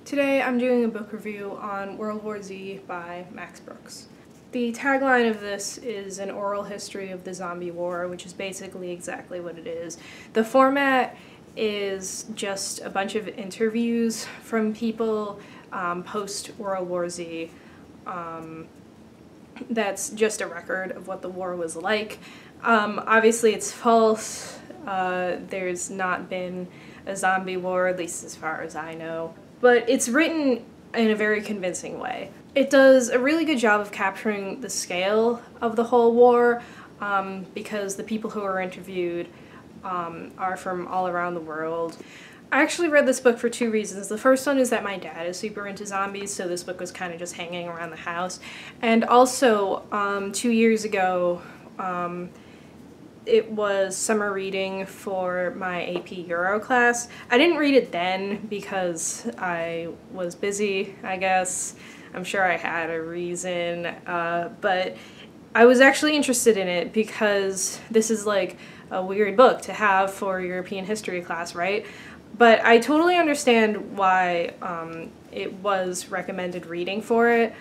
Today I'm doing a book review on World War Z by Max Brooks. The tagline of this is an oral history of the zombie war, which is basically exactly what it is. The format is just a bunch of interviews from people post-World War Z. That's just a record of what the war was like. Obviously it's false. There's not been a zombie war, at least as far as I know. But it's written in a very convincing way. It does a really good job of capturing the scale of the whole war because the people who are interviewed are from all around the world. I actually read this book for two reasons. The first one is that my dad is super into zombies, so this book was kind of just hanging around the house. And also, 2 years ago, it was summer reading for my AP Euro class. I didn't read it then because I was busy, I guess. I'm sure I had a reason, but I was actually interested in it because this is like a weird book to have for European history class, right? But I totally understand why it was recommended reading for it.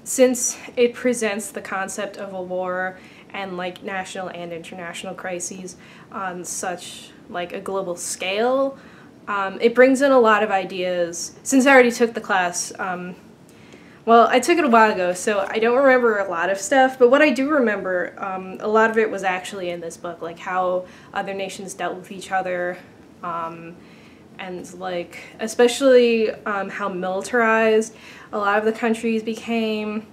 Since it presents the concept of a war and like national and international crises on such like a global scale, it brings in a lot of ideas. Since I already took the class, well, I took it a while ago, so I don't remember a lot of stuff, but what I do remember, a lot of it was actually in this book, like how other nations dealt with each other, and like especially how militarized a lot of the countries became.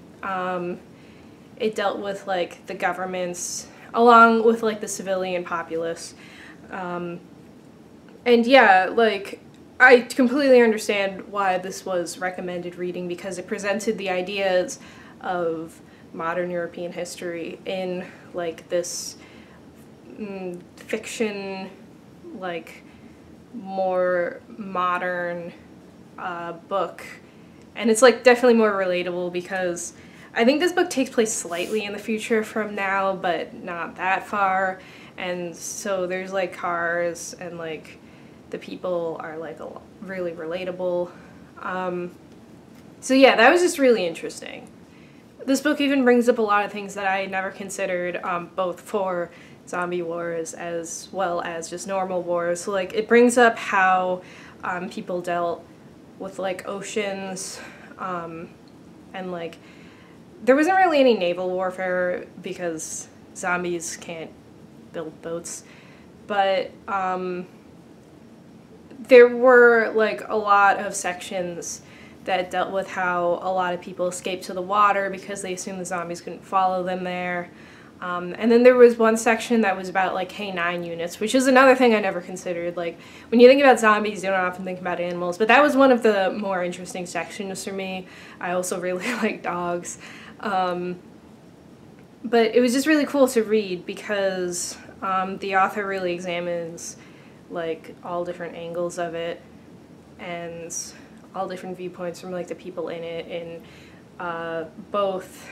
It dealt with like the governments along with like the civilian populace. And yeah, like I completely understand why this was recommended reading because it presented the ideas of modern European history in like this fiction, like more modern book. And it's like definitely more relatable because I think this book takes place slightly in the future from now, but not that far. And so there's like cars and like the people are like really relatable. So yeah, that was just really interesting. This book even brings up a lot of things that I never considered, both for zombie wars as well as just normal wars. So like it brings up how people dealt with like oceans, and like there wasn't really any naval warfare because zombies can't build boats, but there were like a lot of sections that dealt with how a lot of people escaped to the water because they assumed the zombies couldn't follow them there. And then there was one section that was about like K9 units, which is another thing I never considered. Like when you think about zombies, you don't often think about animals, but that was one of the more interesting sections for me. I also really like dogs. But it was just really cool to read because the author really examines like all different angles of it and all different viewpoints from like the people in it, and both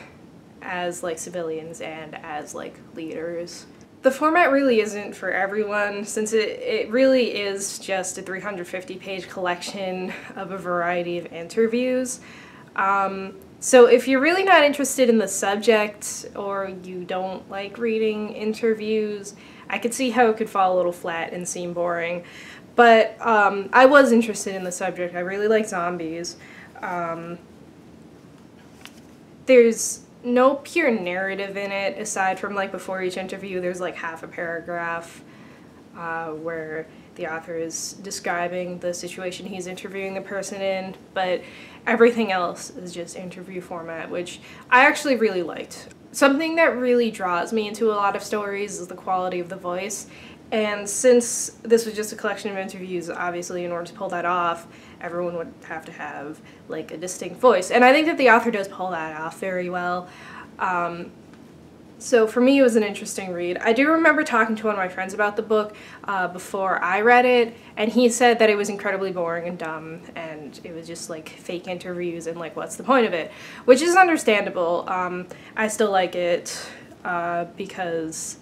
as like civilians and as like leaders. The format really isn't for everyone since it really is just a 350-page collection of a variety of interviews. So if you're really not interested in the subject or you don't like reading interviews, I could see how it could fall a little flat and seem boring. But I was interested in the subject. I really like zombies. There's no pure narrative in it aside from like before each interview there's like half a paragraph where the author is describing the situation he's interviewing the person in, but everything else is just interview format, which I actually really liked. Something that really draws me into a lot of stories is the quality of the voice, and since this was just a collection of interviews, obviously in order to pull that off, everyone would have to have like a distinct voice, and I think that the author does pull that off very well. So for me, it was an interesting read. I do remember talking to one of my friends about the book before I read it, and he said that it was incredibly boring and dumb, and it was just like fake interviews and like what's the point of it? Which is understandable. I still like it because,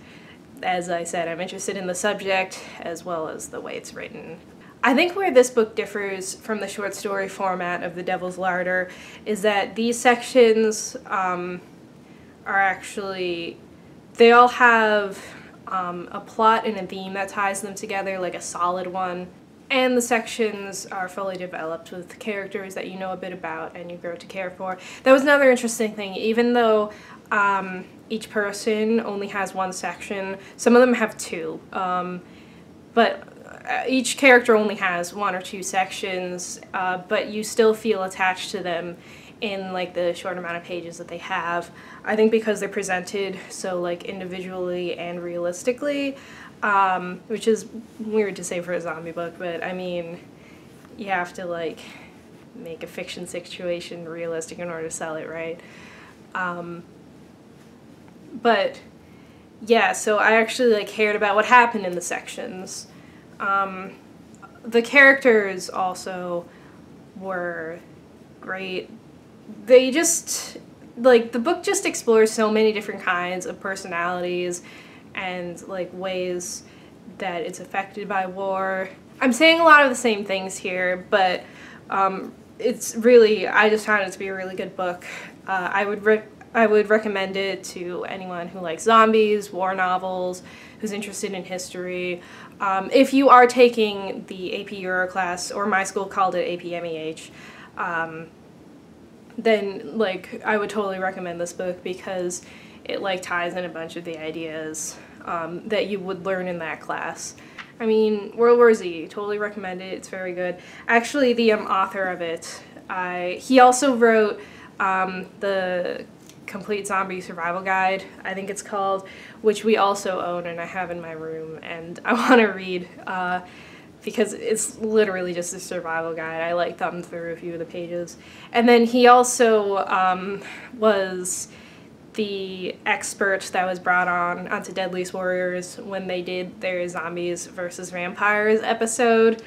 as I said, I'm interested in the subject as well as the way it's written. I think where this book differs from the short story format of The Devil's Larder is that these sections are actually, they all have a plot and a theme that ties them together, like a solid one. And the sections are fully developed with characters that you know a bit about and you grow to care for. That was another interesting thing. Even though each person only has one section, some of them have two, but each character only has one or two sections, but you still feel attached to them in like the short amount of pages that they have. I think because they're presented so like individually and realistically, which is weird to say for a zombie book, but I mean, you have to like make a fiction situation realistic in order to sell it, right? But yeah, so I actually like cared about what happened in the sections. The characters also were great. They just, like, the book just explores so many different kinds of personalities and, like, ways that it's affected by war. I'm saying a lot of the same things here, but it's really, I just found it to be a really good book. I would recommend it to anyone who likes zombies, war novels, who's interested in history. If you are taking the AP Euro class, or my school called it AP MEH, then like I would totally recommend this book because it like ties in a bunch of the ideas that you would learn in that class. I mean, World War Z, totally recommend it. It's very good. Actually, the author of it, he also wrote the Complete Zombie Survival Guide, I think it's called, which we also own and I have in my room, and I want to read because it's literally just a survival guide. I like thumbed through a few of the pages. And then he also was the expert that was brought on onto Deadliest Warriors when they did their Zombies versus Vampires episode.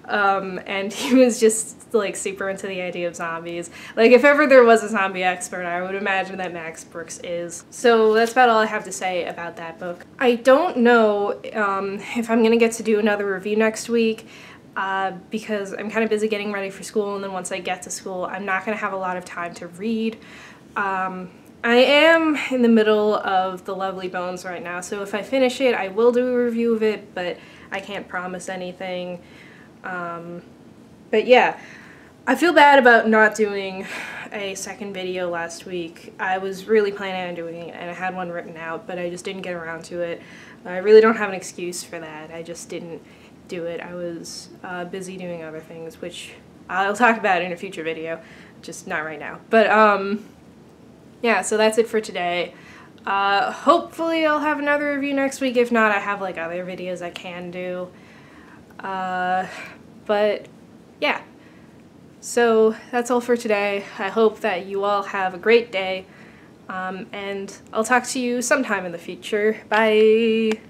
And he was just like super into the idea of zombies. Like if ever there was a zombie expert, I would imagine that Max Brooks is. So that's about all I have to say about that book. I don't know if I'm gonna get to do another review next week because I'm kind of busy getting ready for school, and then once I get to school, I'm not gonna have a lot of time to read. I am in the middle of The Lovely Bones right now, so if I finish it, I will do a review of it, but I can't promise anything. But yeah, I feel bad about not doing a second video last week. I was really planning on doing it and I had one written out, but I just didn't get around to it. I really don't have an excuse for that. I just didn't do it. I was busy doing other things, which I'll talk about in a future video, just not right now. But yeah, so that's it for today. Hopefully I'll have another review next week. If not, I have like other videos I can do. But yeah, so that's all for today. I hope that you all have a great day, and I'll talk to you sometime in the future. Bye!